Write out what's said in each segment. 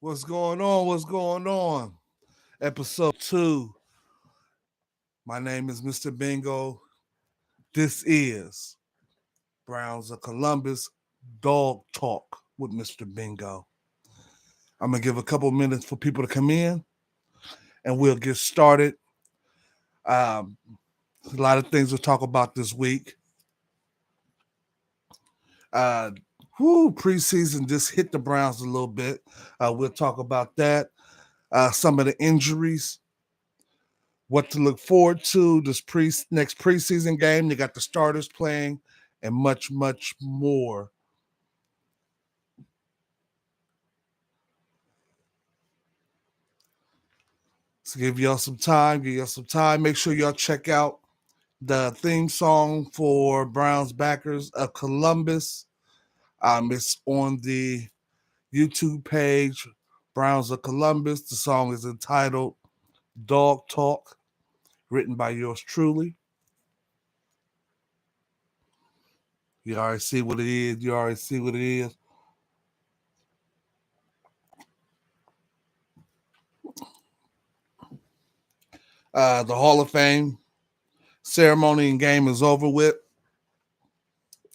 What's going on? What's going on? Episode 2. My name is Mr. Bingo. This is Browns of Columbus Dog Talk with Mr. Bingo. I'm going to give a couple minutes for people to come in and we'll get started. Um, a lot of things we'll talk about this week. Uh, Preseason just hit the Browns a little bit. We'll talk about that. Some of the injuries, what to look forward to this next preseason game. They got the starters playing and much, much more. So give y'all some time. Make sure y'all check out the theme song for Browns backers of Columbus. It's on the YouTube page, Browns of Columbus. The song is entitled Dog Talk, written by yours truly. You already see what it is. The Hall of Fame ceremony and game is over with.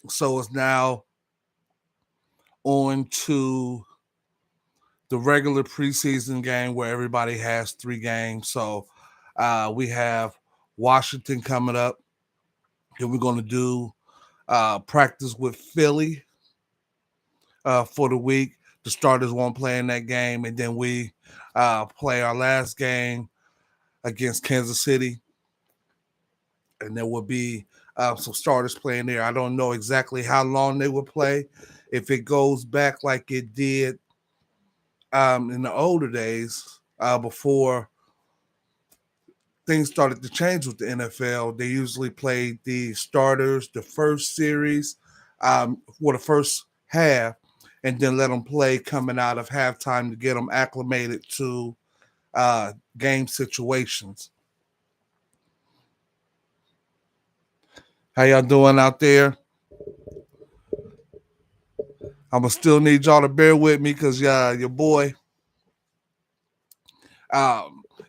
So it's now on to the regular preseason game where everybody has 3 games. So we have Washington coming up. And we're going to do practice with Philly for the week. The starters won't play in that game. And then we play our last game against Kansas City. And there will be some starters playing there. I don't know exactly how long they will play. If it goes back like it did in the older days, before things started to change with the N.F.L., they usually played the starters the first series, for the first half, and then let them play coming out of halftime to get them acclimated to game situations. How y'all doing out there? I'm gonna still need y'all to bear with me because your boy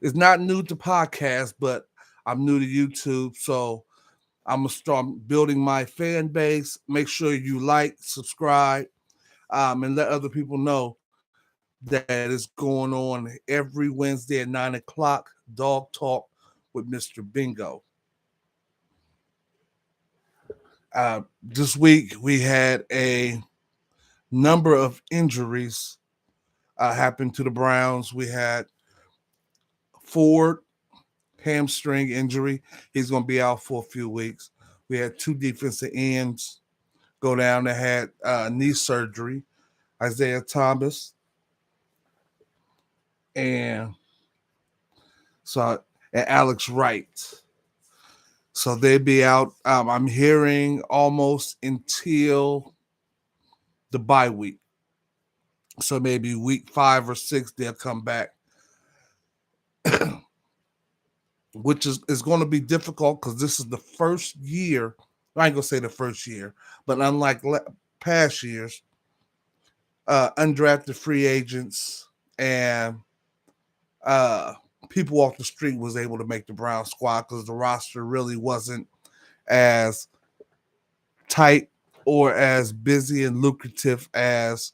is not new to podcasts, but I'm new to YouTube, so I'm gonna start building my fan base. Make sure you like, subscribe, and let other people know that it's going on every Wednesday at 9:00. Dog Talk with Mr. Bingo. This week we had a number of injuries happen to the Browns. We had Ford hamstring injury. He's going to be out for a few weeks. We had 2 defensive ends go down that had knee surgery. Isaiah Thomas and so and Alex Wright. So they'd be out. I'm hearing almost until the bye week. So maybe week 5 or 6 they'll come back, which is going to be difficult because this is the first year. I ain't gonna say the first year, but unlike past years, undrafted free agents and uh, people off the street was able to make the Brown squad because the roster really wasn't as tight or as busy and lucrative as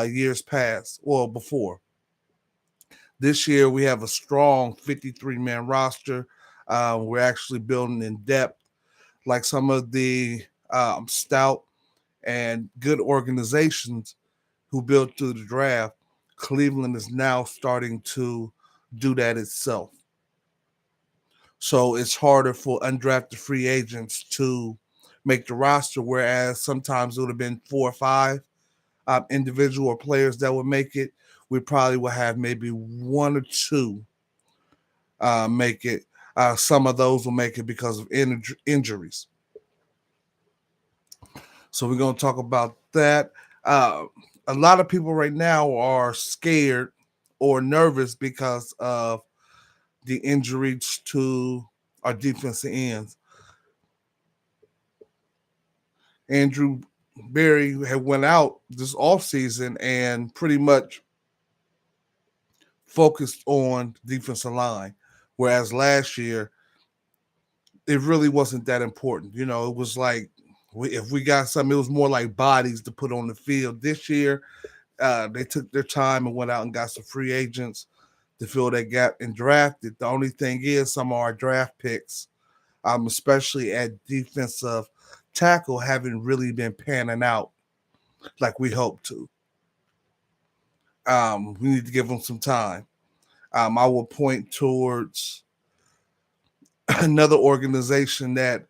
years past or before. This year we have a strong 53-man roster. We're actually building in depth, like some of the stout and good organizations who built through the draft. Cleveland is now starting to do that itself. So it's harder for undrafted free agents to make the roster, whereas sometimes it would have been 4 or 5 individual players that would make it. We probably will have maybe 1 or 2 make it. Some of those will make it because of injuries. So we're going to talk about that. A lot of people right now are scared or nervous because of the injuries to our defensive ends. Andrew Berry had went out this offseason and pretty much focused on defensive line, whereas last year it really wasn't that important. It was like if we got something, it was more like bodies to put on the field. This year, they took their time and went out and got some free agents to fill that gap and drafted. The only thing is, some of our draft picks, especially at defensive tackle, haven't really been panning out like we hoped to. We need to give them some time. I will point towards another organization that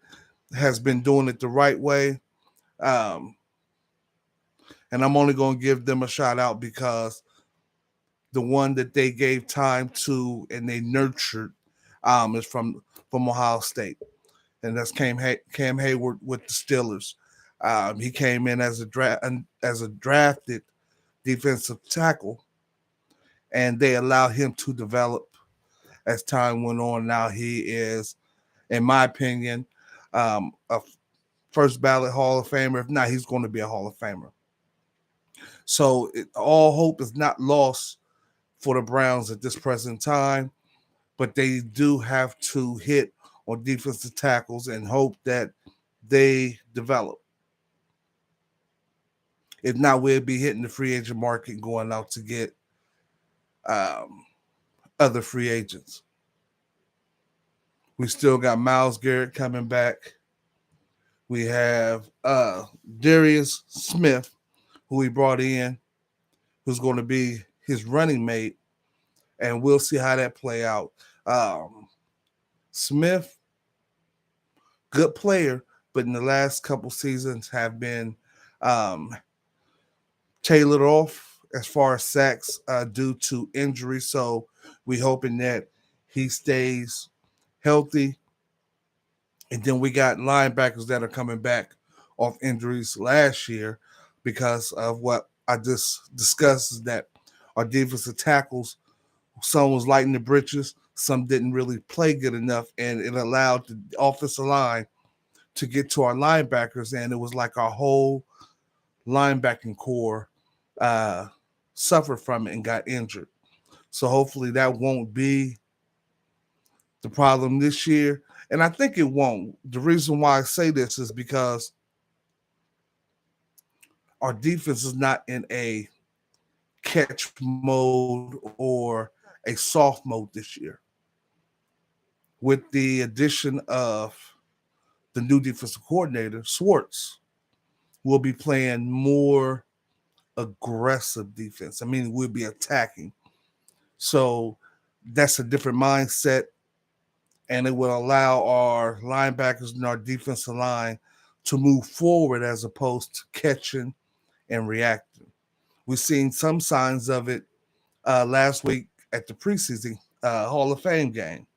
has been doing it the right way. Um, and I'm only going to give them a shout out because the one that they gave time to and they nurtured is from Ohio State, and that's Cam Hayward with the Steelers. He came in as a drafted defensive tackle, and they allowed him to develop as time went on. Now he is, in my opinion, a first ballot Hall of Famer. If not, he's going to be a Hall of Famer. So all hope is not lost for the Browns at this present time, but they do have to hit on defensive tackles and hope that they develop. If not, we'll be hitting the free agent market going out to get um, other free agents. We still got Myles Garrett coming back. We have Darius Smith, who we brought in, who's going to be his running mate, and we'll see how that play out. Smith, good player, but in the last couple seasons have been um, tailored off as far as sacks due to injury. So we hoping that he stays healthy. And then we got linebackers that are coming back off injuries last year because of what I just discussed, is that our defensive tackles, some was lighting the britches, some didn't really play good enough, and it allowed the offensive line to get to our linebackers, and it was like our whole linebacking core uh, suffered from it and got injured. So hopefully that won't be the problem this year. And I think it won't. The reason why I say this is because our defense is not in a catch mode or a soft mode this year. With the addition of the new defensive coordinator, Swartz, will be playing more aggressive defense. I mean, we'll be attacking. So that's a different mindset, and it will allow our linebackers and our defensive line to move forward as opposed to catching and reacting. We've seen some signs of it last week at the preseason Hall of Fame game.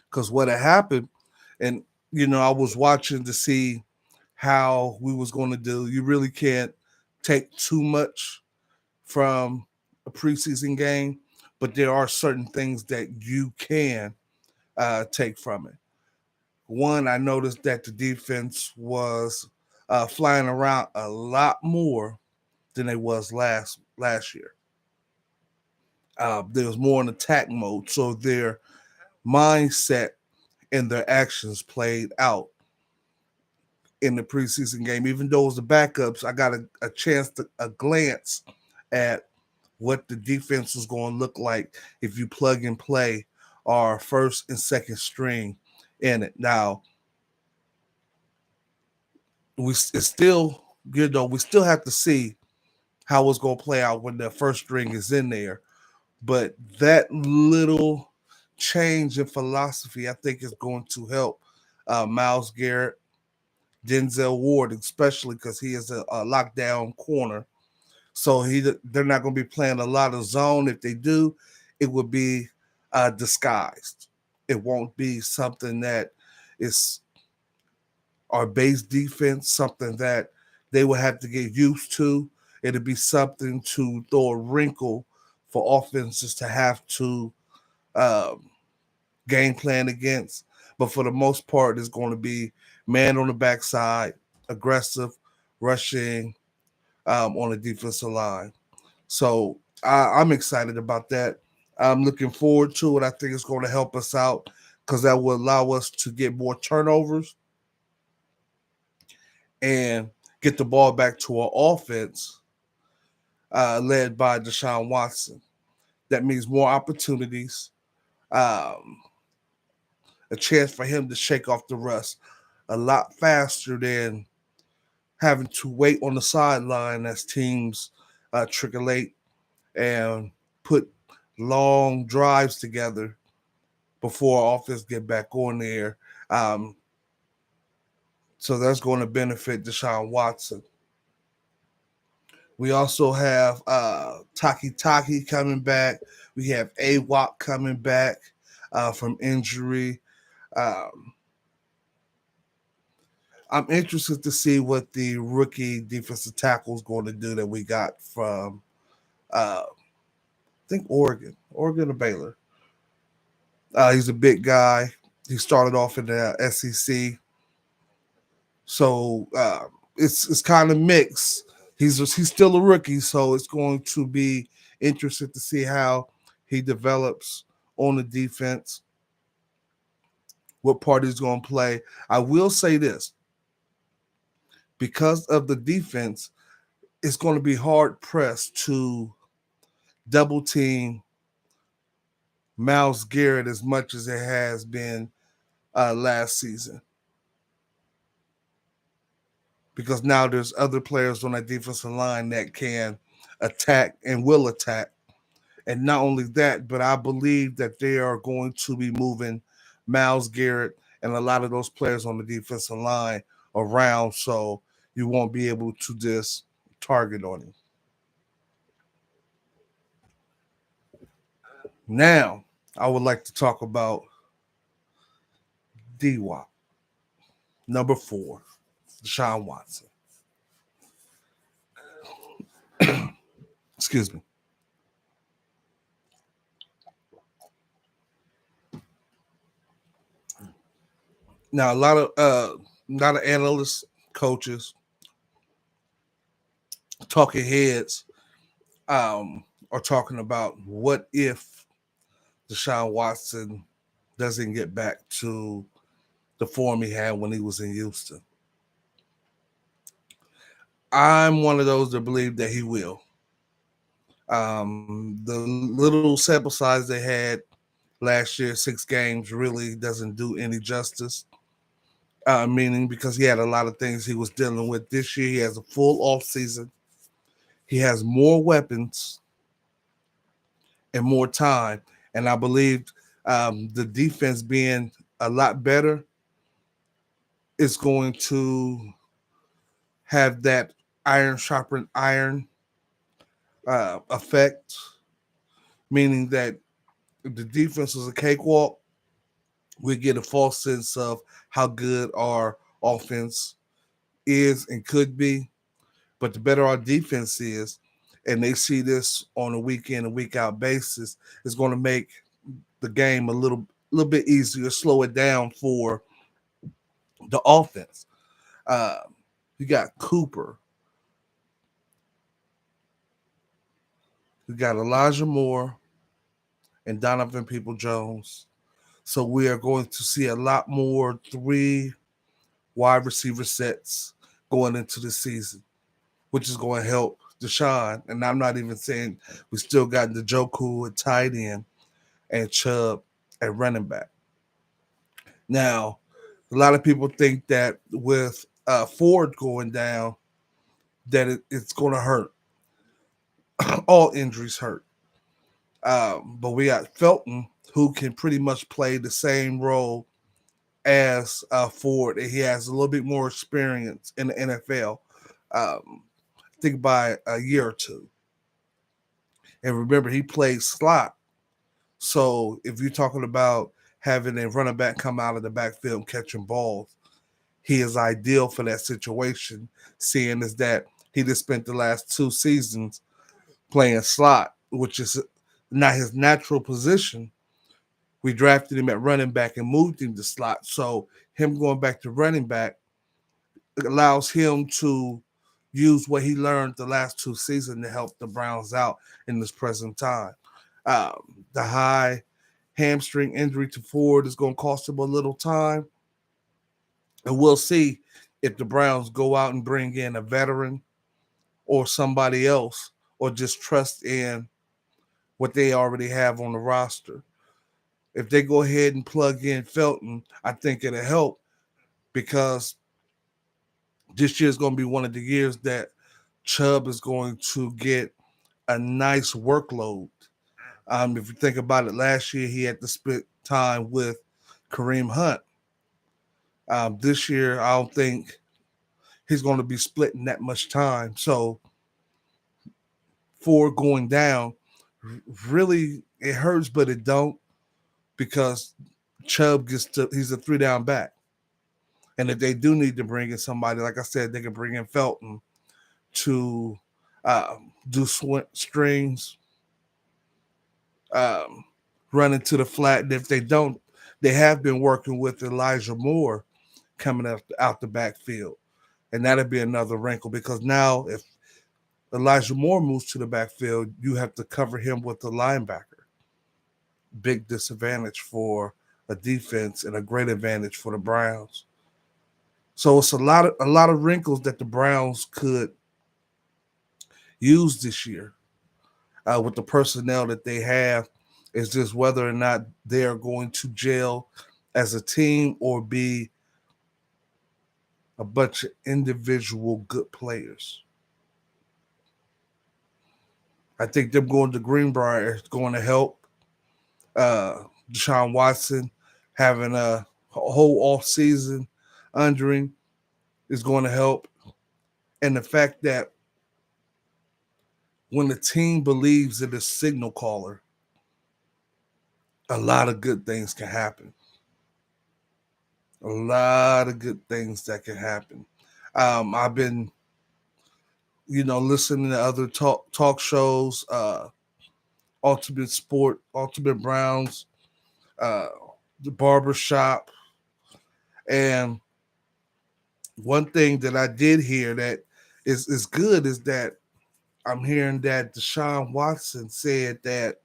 Because what had happened, and I was watching to see how we was going to do. You really can't take too much from a preseason game, but there are certain things that you can take from it. One, I noticed that the defense was flying around a lot more than they was last year. There was more in attack mode, so their mindset and their actions played out in the preseason game. Even though it was the backups, I got a chance to a glance at what the defense was going to look like if you plug and play our first and second string in it. Now, it's still good though. We still have to see how it's going to play out when the first string is in there. But that little change in philosophy, I think, is going to help Myles Garrett, Denzel Ward, especially because he is a lockdown corner. So they're not going to be playing a lot of zone. If they do, it would be disguised. It won't be something that is our base defense, something that they will have to get used to. It'll be something to throw a wrinkle for offenses to have to um, game plan against. But for the most part, it's going to be man on the backside, aggressive, rushing on the defensive line. So I'm excited about that. I'm looking forward to it. I think it's going to help us out because that will allow us to get more turnovers and get the ball back to our offense led by Deshaun Watson. That means more opportunities, um, a chance for him to shake off the rust a lot faster than having to wait on the sideline as teams triculate and put long drives together before our offense get back on there. Um, so that's going to benefit Deshaun Watson. We also have Taki Taki coming back. We have AWOC coming back from injury. Um, I'm interested to see what the rookie defensive tackle is going to do that we got from, I think, Oregon or Baylor. He's a big guy. He started off in the SEC, so it's kind of mixed. He's still a rookie, so it's going to be interesting to see how he develops on the defense. What part he's going to play. I will say this: because of the defense, it's going to be hard pressed to double team Miles Garrett as much as it has been last season. Because now there's other players on that defensive line that can attack and will attack. And not only that, but I believe that they are going to be moving Miles Garrett and a lot of those players on the defensive line around so you won't be able to just target on him. Now, I would like to talk about D-Wop, number 4, Deshaun Watson. Excuse me. Now, a lot of analysts, coaches, talking heads are talking about what if Deshaun Watson doesn't get back to the form he had when he was in Houston. I'm one of those that believe that he will. The little sample size they had last year, 6 games, really doesn't do any justice. Meaning because he had a lot of things he was dealing with. This year, he has a full off season. He has more weapons and more time. And I believe the defense being a lot better is going to have that iron sharpened iron effect, meaning that if the defense was a cakewalk, we get a false sense of how good our offense is and could be. But the better our defense is, and they see this on a week in and week out basis, is going to make the game a little bit easier, slow it down for the offense. Uh, you got Cooper, you got Elijah Moore, and Donovan People Jones. So we are going to see a lot more 3 wide receiver sets going into the season, which is going to help Deshaun. And I'm not even saying we still got Njoku at tight end and Chubb at running back. Now, a lot of people think that with Ford going down, that it's going to hurt. All injuries hurt. But we got Felton, who can pretty much play the same role as Ford. And he has a little bit more experience in the NFL. I think by a year or two. And remember, he played slot. So if you're talking about having a running back come out of the backfield catching balls, he is ideal for that situation, seeing as that he just spent the last 2 seasons playing slot, which is not his natural position. We drafted him at running back and moved him to slot. So him going back to running back allows him to use what he learned the last two seasons to help the Browns out in this present time. The high hamstring injury to Ford is going to cost him a little time. And we'll see if the Browns go out and bring in a veteran or somebody else, or just trust in what they already have on the roster. If they go ahead and plug in Felton, I think it'll help, because this year is going to be one of the years that Chubb is going to get a nice workload. If you think about it, last year he had to split time with Kareem Hunt. This year, I don't think he's going to be splitting that much time. So, for going down, really it hurts, but it don't, because Chubb he's a 3-down back. And if they do need to bring in somebody, like I said, they can bring in Felton to do strings, um, run into the flat. And if they don't, they have been working with Elijah Moore coming out the backfield. And that'll be another wrinkle, because now if Elijah Moore moves to the backfield, you have to cover him with the linebacker. Big disadvantage for a defense and a great advantage for the Browns. So it's a lot of wrinkles that the Browns could use this year with the personnel that they have. It's just whether or not they are going to gel as a team or be a bunch of individual good players. I think them going to Greenbrier is going to help. Deshaun Watson having a whole off season under him is going to help. And the fact that when the team believes in a signal caller, a lot of good things can happen. A lot of good things that can happen. I've been, listening to other talk shows, Ultimate Sport, Ultimate Browns, uh, the Barber Shop, and one thing that I did hear that is good is that I'm hearing that Deshaun Watson said that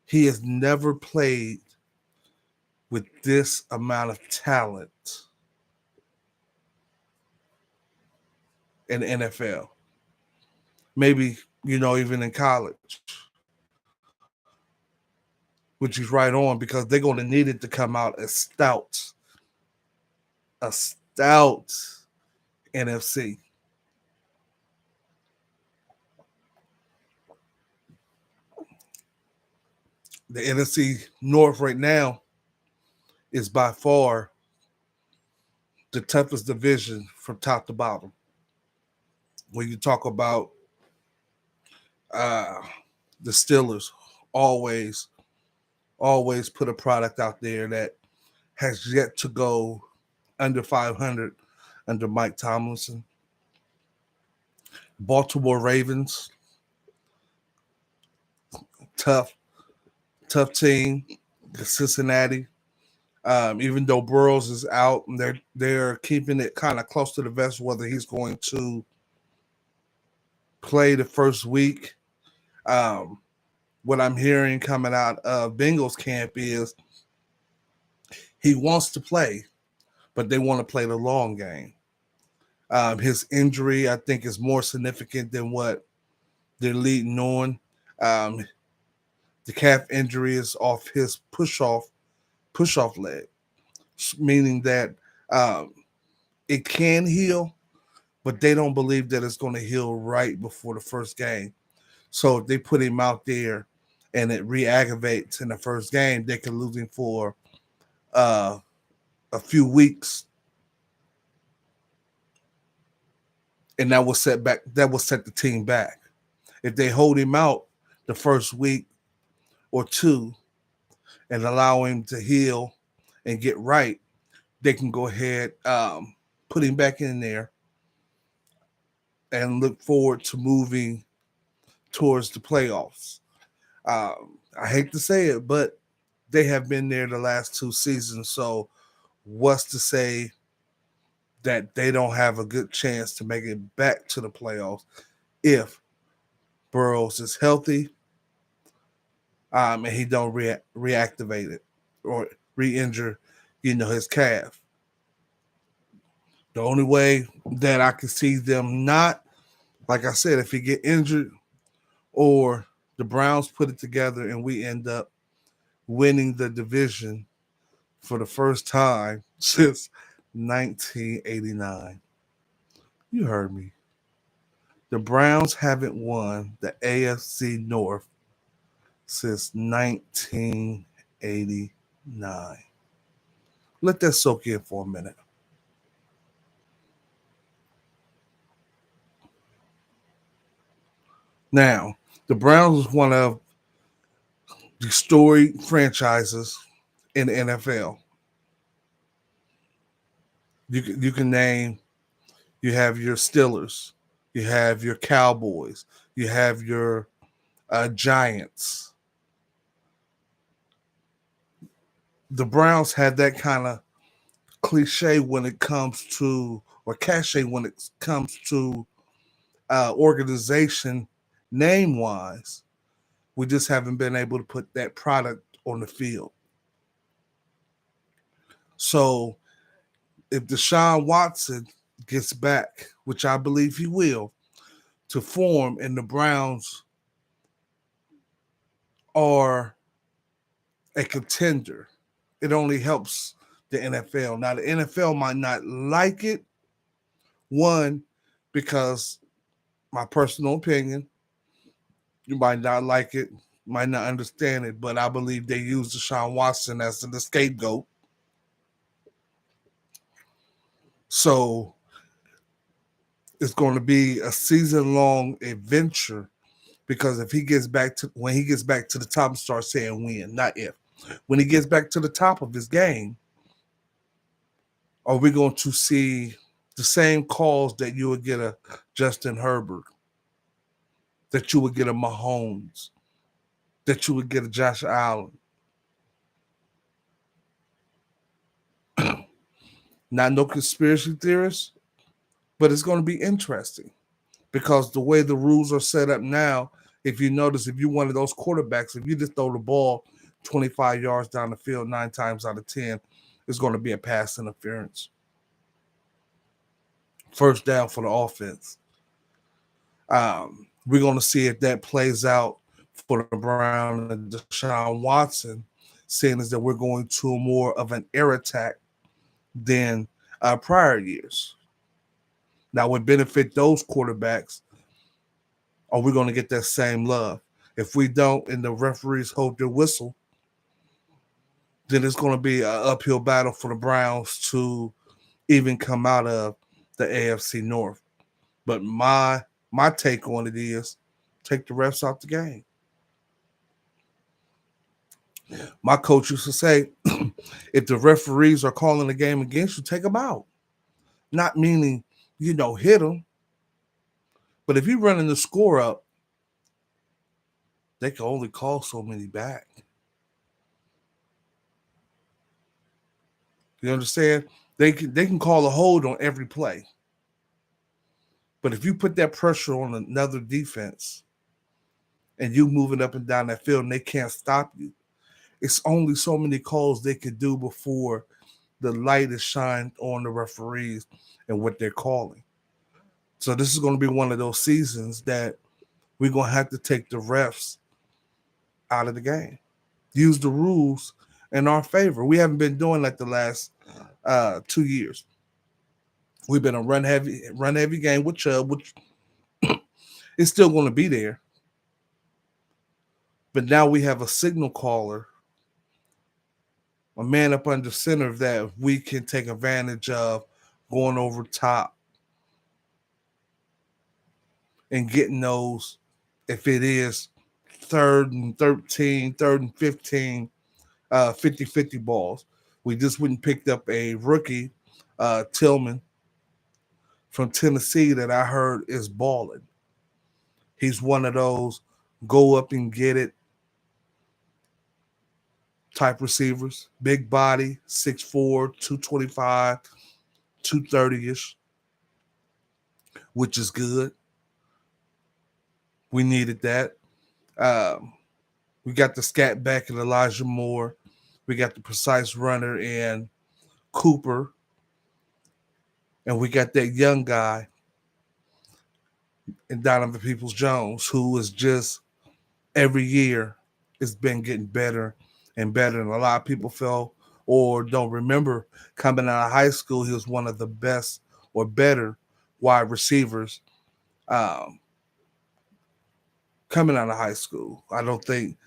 he has never played with this amount of talent in the NFL. Maybe, even in college, which is right on, because they're going to need it to come out as a stout NFC. The NFC North right now is by far the toughest division from top to bottom. When you talk about uh, the Steelers, always, always put a product out there that has yet to go under 500 under Mike Tomlinson. Baltimore Ravens, tough, tough team. Cincinnati, even though Burrows is out, and they're keeping it kind of close to the vest whether he's going to play the first week. Um, what I'm hearing coming out of Bengals camp is he wants to play, but they want to play the long game. His injury, I think, is more significant than what they're leading on. Um, the calf injury is off his push off leg, meaning that um, it can heal, but they don't believe that it's going to heal right before the first game. So if they put him out there and it re-aggravates in the first game, they can lose him for uh, a few weeks, and that will set the team back. If they hold him out the first week or two and allow him to heal and get right, they can go ahead, put him back in there, and look forward to moving towards the playoffs. I hate to say it, but they have been there the last two seasons. So what's to say that they don't have a good chance to make it back to the playoffs if Burrows is healthy, and he don't reactivate it or re-injure, his calf. The only way that I can see them not, like I said, if he get injured or the Browns put it together and we end up winning the division for the first time since 1989. You heard me. The Browns haven't won the AFC North since 1989. Let that soak in for a minute. Now, the Browns is one of the storied franchises in the NFL. You can name, you have your Steelers, you have your Cowboys, you have your Giants. The Browns had that kind of cliche when it comes to, or cachet when it comes to organization name wise. We just haven't been able to put that product on the field. So if Deshaun Watson gets back, which I believe he will, to form, and the Browns are a contender, it only helps the NFL. Now, the NFL might not like it, one, because my personal opinion, you might not like it, might not understand it, but I believe they use Deshaun Watson as the scapegoat. So it's going to be a season-long adventure because if he gets back to when he gets back to the top and starts saying when, not if, when he gets back to the top of his game, are we going to see the same calls that you would get a Justin Herbert, that you would get a Mahomes, that you would get a Josh Allen? Not no conspiracy theorists, but it's going to be interesting because the way the rules are set up now, if you notice, if you're one of those quarterbacks, if you just throw the ball 25 yards down the field 9 times out of 10, it's going to be a pass interference. First down for the offense. We're going to see if that plays out for the Brown and Deshaun Watson, seeing as that we're going to more of an air attack than prior years. Now, would benefit those quarterbacks, are we going to get that same love? If we don't, and the referees hold their whistle, then it's going to be an uphill battle for the Browns to even come out of the AFC North. But my take on it is take the refs out the game. My coach used to say, if the referees are calling the game against you, take them out. Not meaning, hit them. But if you're running the score up, they can only call so many back. You understand? They can call a hold on every play. But if you put that pressure on another defense and you moving up and down that field and they can't stop you, it's only so many calls they can do before the light is shined on the referees and what they're calling. So this is going to be one of those seasons that we're going to have to take the refs out of the game. Use the rules in our favor. We haven't been doing that the last 2 years. We've been a run heavy game with Chubb, which is still going to be there. But now we have a signal caller, a man up under center that we can take advantage of going over top and getting those, if it is 3rd and 13, 3rd and 15, 50-50 balls. We just went and picked up a rookie, Tillman, from Tennessee that I heard is balling. He's one of those go up and get it type receivers. Big body, 6'4", 225, 230-ish, which is good. We needed that. Um, we got the scat back in Elijah Moore. We got the precise runner in Cooper. And we got that young guy in Donovan Peoples Jones, who is just every year it's been getting better and better. And a lot of people feel or don't remember coming out of high school, he was one of the best or better wide receivers um, coming out of high school. I don't think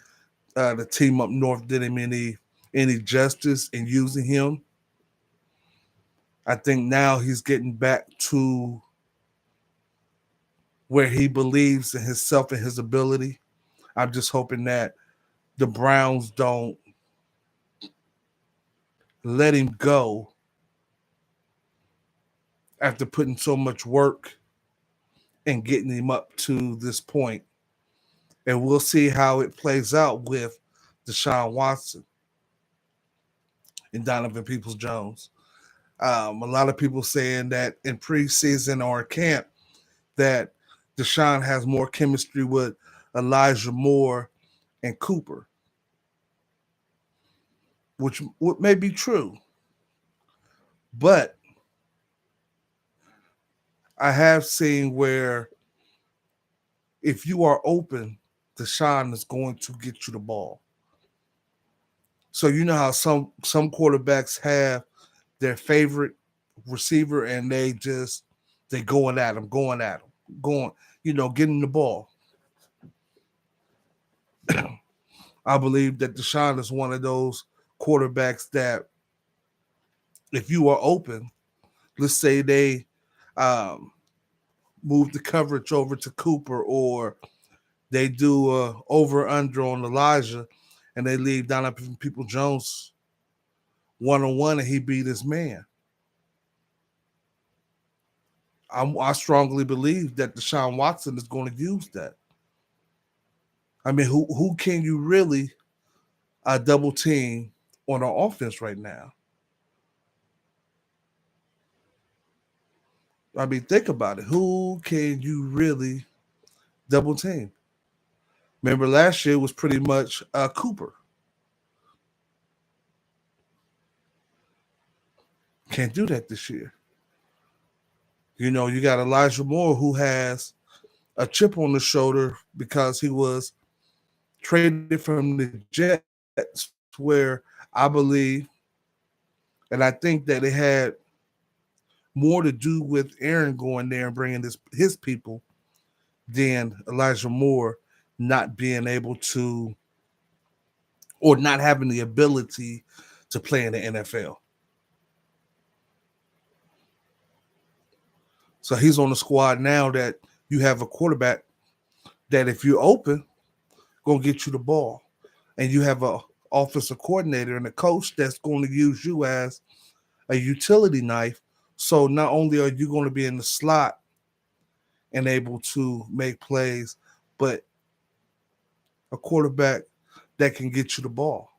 the team up north did him any justice in using him. I think now he's getting back to where he believes in himself and his ability. I'm just hoping that the Browns don't let him go after putting so much work and getting him up to this point. And we'll see how it plays out with Deshaun Watson and Donovan Peoples Jones. A lot of people saying that in preseason or camp that Deshaun has more chemistry with Elijah Moore and Cooper, which may be true. But I have seen where if you are open, Deshaun is going to get you the ball. So you know how some quarterbacks have their favorite receiver and they going at him, going, getting the ball. I believe that Deshaun is one of those quarterbacks that if you are open, let's say they um, move the coverage over to Cooper or they do a over under on Elijah and they leave Donovan People Jones 1-on-1 and he beat his man. I strongly believe that Deshaun Watson is going to use that. I mean, who can you really double team on our offense right now? I mean, think about it. Who can you really double team? Remember, last year was pretty much Cooper. Can't do that this year. You got Elijah Moore who has a chip on the shoulder because he was traded from the Jets, where I believe, and I think that it had more to do with Aaron going there and bringing his people than Elijah Moore not being able to or not having the ability to play in the NFL. So he's on the squad now that you have a quarterback that if you're open, gonna get you the ball. And you have a offensive coordinator and a coach that's going to use you as a utility knife. So not only are you going to be in the slot and able to make plays, but a quarterback that can get you the ball.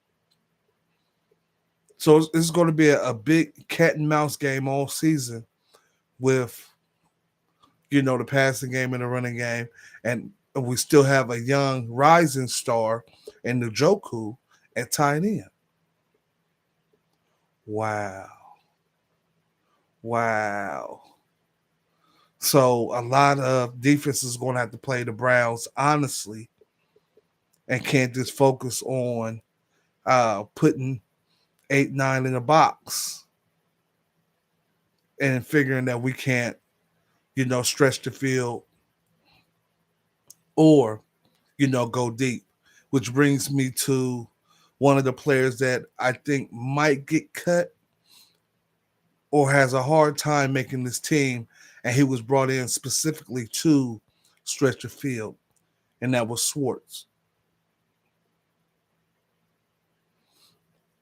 So it's going to be a big cat and mouse game all season with, the passing game and the running game. And we still have a young rising star in Njoku at tight end. Wow. Wow. So a lot of defenses is going to have to play the Browns honestly and can't just focus on putting 8-9 in a box and figuring that we can't, stretch the field or, go deep. Which brings me to one of the players that I think might get cut or has a hard time making this team, and he was brought in specifically to stretch the field, and that was Schwartz.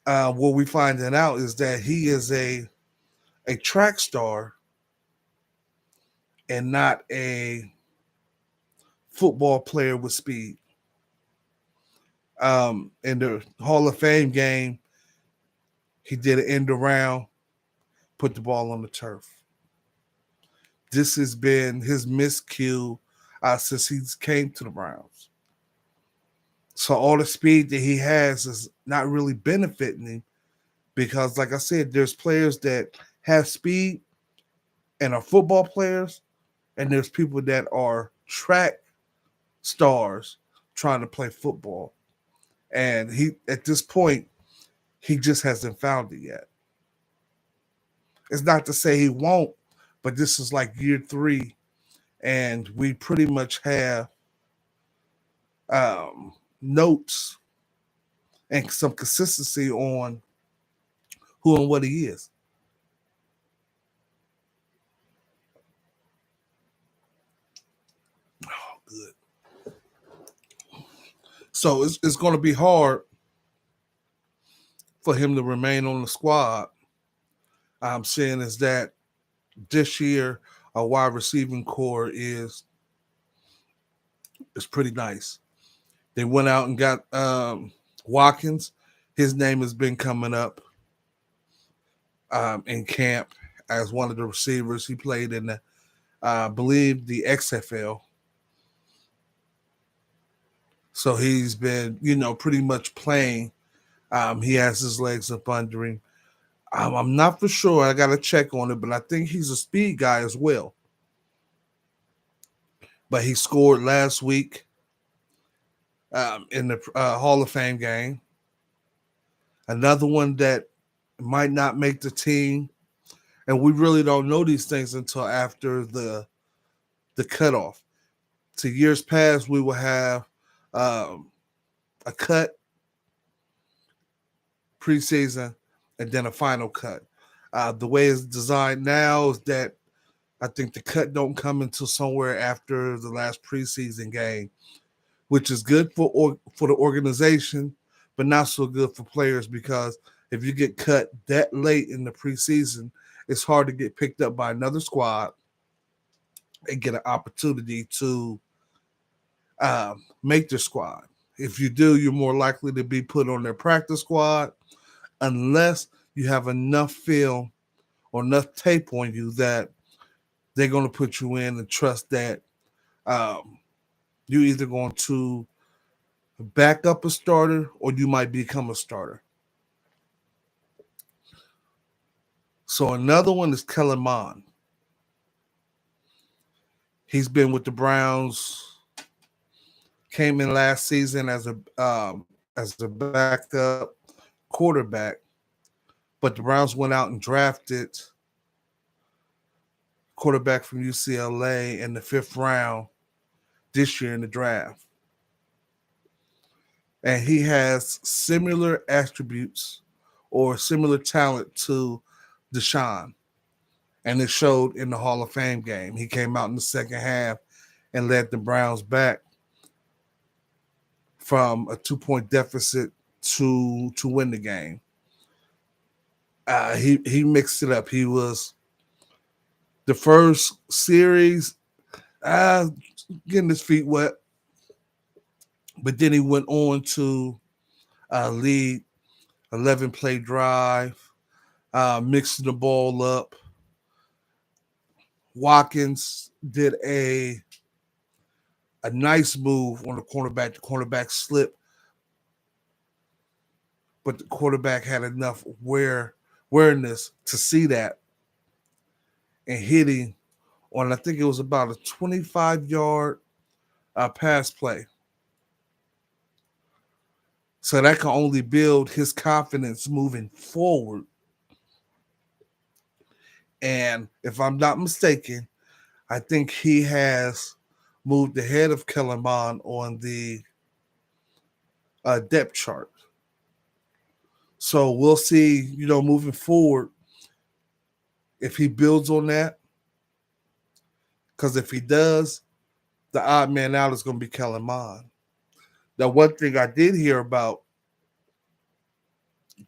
What we finding out is that he is a track star and not a football player with speed. In the Hall of Fame game, he did an end around, put the ball on the turf. This has been his miscue since he came to the Browns. So all the speed that he has is not really benefiting him because, like I said, there's players that have speed and are football players, and there's people that are track stars trying to play football. And he, at this point, he just hasn't found it yet. It's not to say he won't, but this is like year 3, and we pretty much have notes and some consistency on who and what he is. Oh, good. So it's going to be hard for him to remain on the squad. I'm saying is that this year our wide receiving core is pretty nice. They went out and got Watkins. His name has been coming up in camp as one of the receivers. He played in the, I believe, the XFL. So he's been, pretty much playing. He has his legs up under him. I'm not for sure. I got to check on it, but I think he's a speed guy as well. But he scored last week in the Hall of Fame game. Another one that might not make the team, and we really don't know these things until after the cutoff. To years past, we will have a cut preseason and then a final cut. The way it's designed now is that I think the cut don't come until somewhere after the last preseason game, which is good for the organization, but not so good for players because if you get cut that late in the preseason, it's hard to get picked up by another squad and get an opportunity to make their squad. If you do, you're more likely to be put on their practice squad unless you have enough film or enough tape on you that they're going to put you in and trust that you're either going to back up a starter or you might become a starter. So another one is Kellen Mond. He's been with the Browns, came in last season as a backup quarterback, but the Browns went out and drafted quarterback from UCLA in the 5th round this year in the draft. And he has similar attributes or similar talent to Deshaun. And it showed in the Hall of Fame game. He came out in the second half and led the Browns back from a 2-point deficit to win the game. He mixed it up. He was the first series getting his feet wet, but then he went on to lead 11-play drive, mixing the ball up. Watkins did a nice move on the cornerback. The cornerback slipped, but the quarterback had enough awareness to see that and hitting on, I think it was about a 25-yard pass play. So that can only build his confidence moving forward. And if I'm not mistaken, I think he has moved ahead of Kellen Mond on the depth chart. So we'll see, moving forward, if he builds on that. Because if he does, the odd man out is going to be Kellen Mond. Now, one thing I did hear about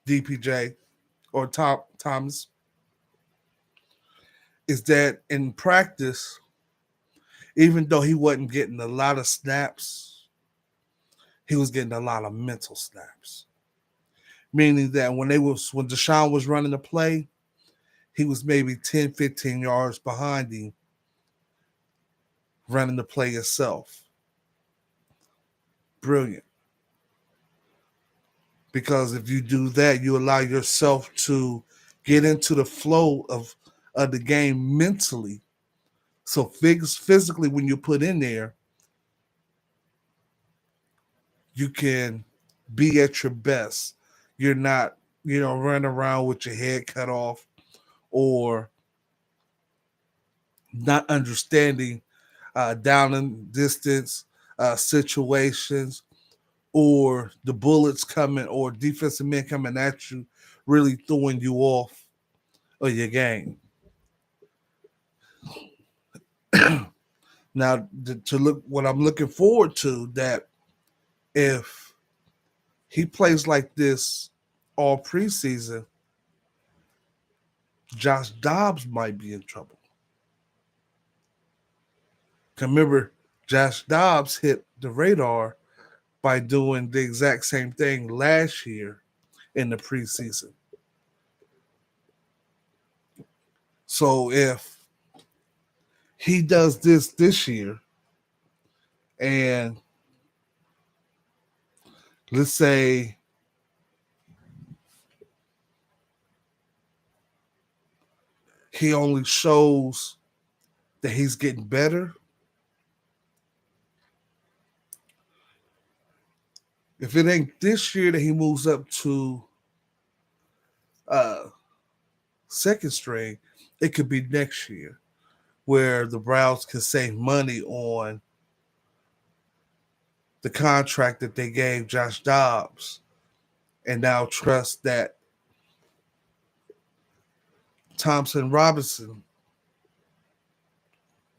DPJ or Thomas is that in practice, even though he wasn't getting a lot of snaps, he was getting a lot of mental snaps. Meaning that when Deshaun was running the play, he was maybe 10, 15 yards behind him running the play itself. Brilliant. Because if you do that, you allow yourself to get into the flow of the game mentally. So physically, when you put in there, you can be at your best. You're not, running around with your head cut off or not understanding down and distance situations or the bullets coming or defensive men coming at you, really throwing you off of your game. Now, to look what I'm looking forward to, that if he plays like this all preseason, Josh Dobbs might be in trouble. Remember, Josh Dobbs hit the radar by doing the exact same thing last year in the preseason. So if he does this year, and let's say he only shows that he's getting better, if it ain't this year that he moves up to uh, second string, it could be next year where the Browns can save money on the contract that they gave Josh Dobbs and now trust that Thompson Robinson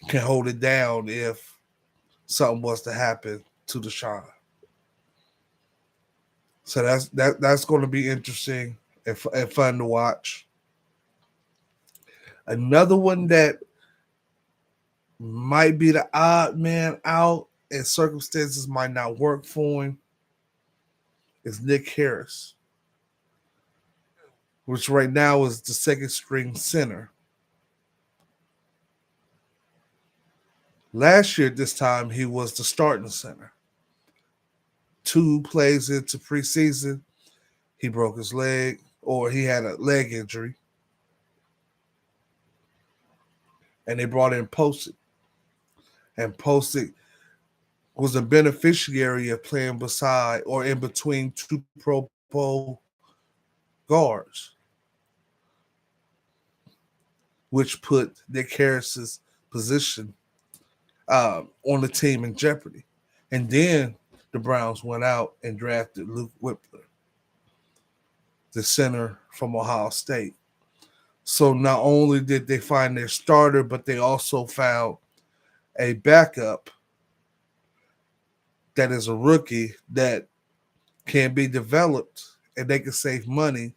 can hold it down if something was to happen to Deshaun. So that's going to be interesting and fun to watch. Another one that might be the odd man out and circumstances might not work for him is Nick Harris, which right now is the second string center. Last year, at this time, he was the starting center. 2 plays into preseason, he broke his leg, or he had a leg injury, and they brought in Posey. And Posey was a beneficiary of playing beside or in between 2 Pro Bowl guards, which put Nick Harris's position on the team in jeopardy. And then the Browns went out and drafted Luke Whippler, the center from Ohio State. So not only did they find their starter, but they also found a backup that is a rookie that can be developed and they can save money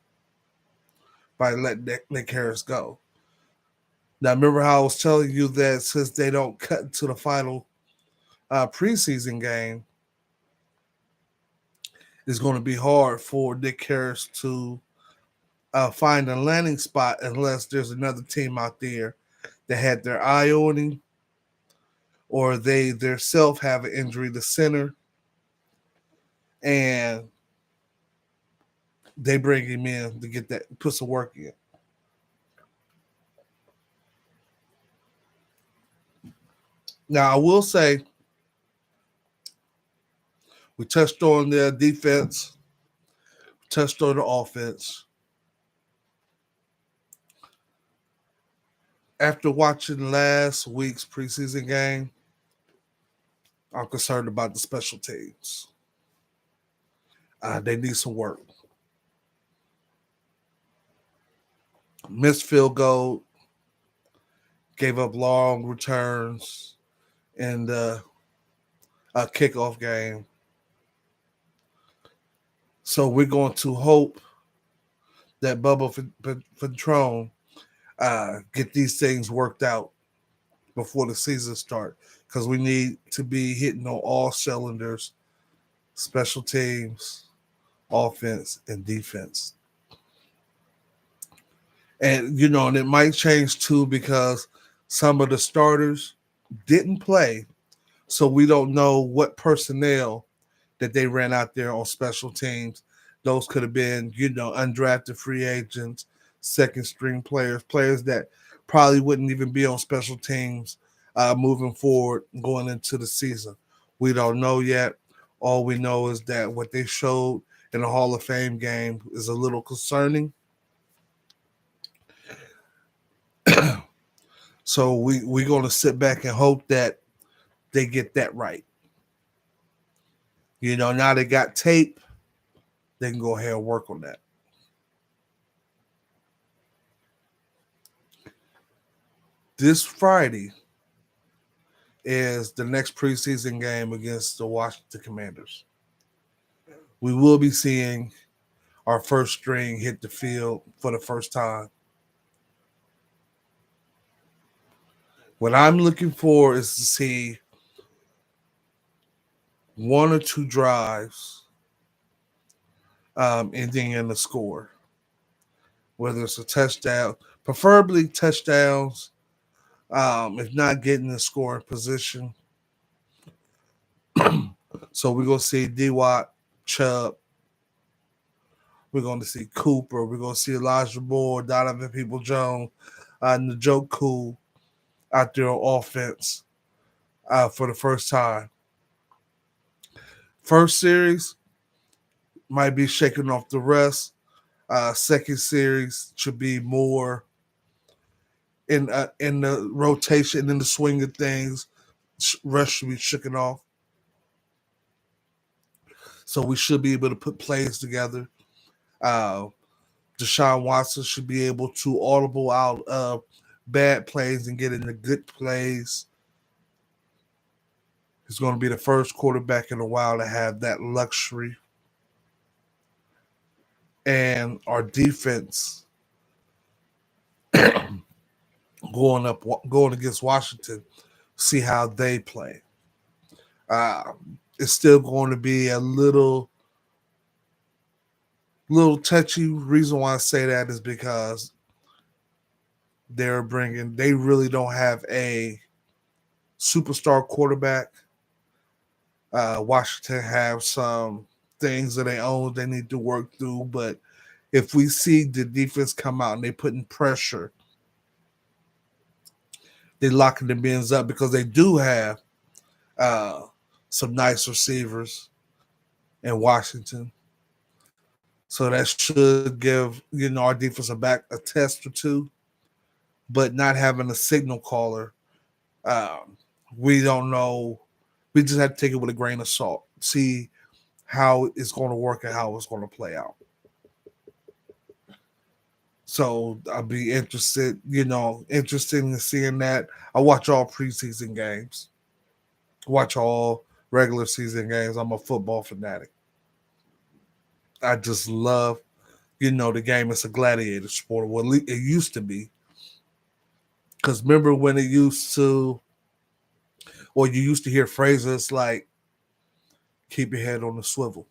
by letting Nick Harris go. Now, remember how I was telling you that since they don't cut into the final preseason game, it's going to be hard for Nick Harris to find a landing spot unless there's another team out there that had their eye on him or they themselves have an injury to center and they bring him in to get that, put some work in. Now, I will say, we touched on the defense, touched on the offense. After watching last week's preseason game, I'm concerned about the special teams. They need some work. Missed field goal, gave up long returns in the kickoff game. So we're going to hope that Bubba Ventrone get these things worked out before the season starts, because we need to be hitting on all cylinders, special teams, offense, and defense. And and it might change too because some of the starters didn't play, so we don't know what personnel that they ran out there on special teams. Those could have been, undrafted free agents, second string players, players that probably wouldn't even be on special teams moving forward going into the season. We don't know yet. All we know is that what they showed in the Hall of Fame game is a little concerning. So we're going to sit back and hope that they get that right. Now they got tape, they can go ahead and work on that. This Friday is the next preseason game against the Washington Commanders. We will be seeing our first string hit the field for the first time. What I'm looking for is to see one or two drives ending in a score, whether it's a touchdown, preferably touchdowns. If not, getting the scoring position. So we're gonna see D Watt, Chubb. We're going to see Cooper. We're going to see Elijah Moore, Donovan People Jones, Njoku out there on offense for the first time. First series might be shaking off the rest. Second series should be more in the rotation, in the swing of things. Rest should be shaken off. So we should be able to put plays together. Uh, Deshaun Watson should be able to audible out bad plays and get into good plays. He's going to be the first quarterback in a while to have that luxury. And our defense going against Washington, see how they play. Uh, it's still going to be a little touchy. Reason why I say that is because they really don't have a superstar quarterback. Washington have some things that they own they need to work through, but if we see the defense come out and they putting pressure, they locking the bins up because they do have uh, some nice receivers in Washington. So that should give our defense a test or two, but not having a signal caller, um, we don't know. We just have to take it with a grain of salt. See how it's going to work and how it's going to play out. So I'll be interested in seeing that. I watch all preseason games, watch all regular season games. I'm a football fanatic. I just love, the game. It's a gladiator sport. Well, it used to be. Because remember when it used to, or you used to hear phrases like, keep your head on the swivel.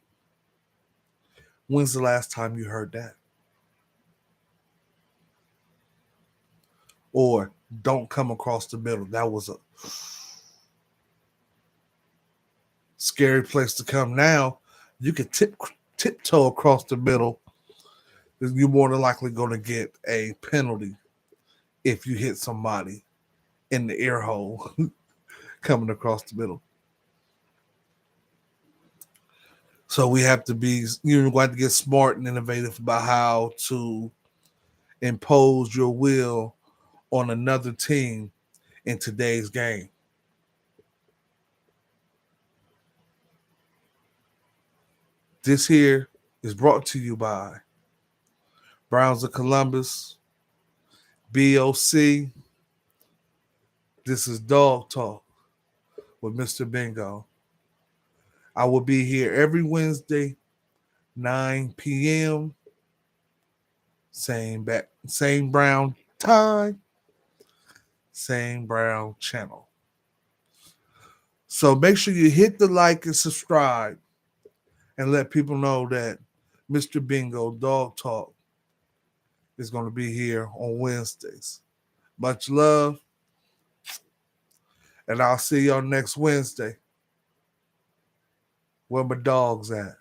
When's the last time you heard that? Or don't come across the middle. That was a scary place to come. Now you can tiptoe across the middle. You're more than likely going to get a penalty if you hit somebody in the ear hole coming across the middle. So we have to be, going to get smart and innovative about how to impose your will on another team in today's game. This here is brought to you by Browns of Columbus, B.O.C. This is Dawg Talk with Mr. Bingo. I will be here every Wednesday, 9 p.m. Same brown time, same brown channel. So make sure you hit the like and subscribe and let people know that Mr. Bingo Dawg Talk is going to be here on Wednesdays. Much love, and I'll see y'all next Wednesday. Where my dogs at?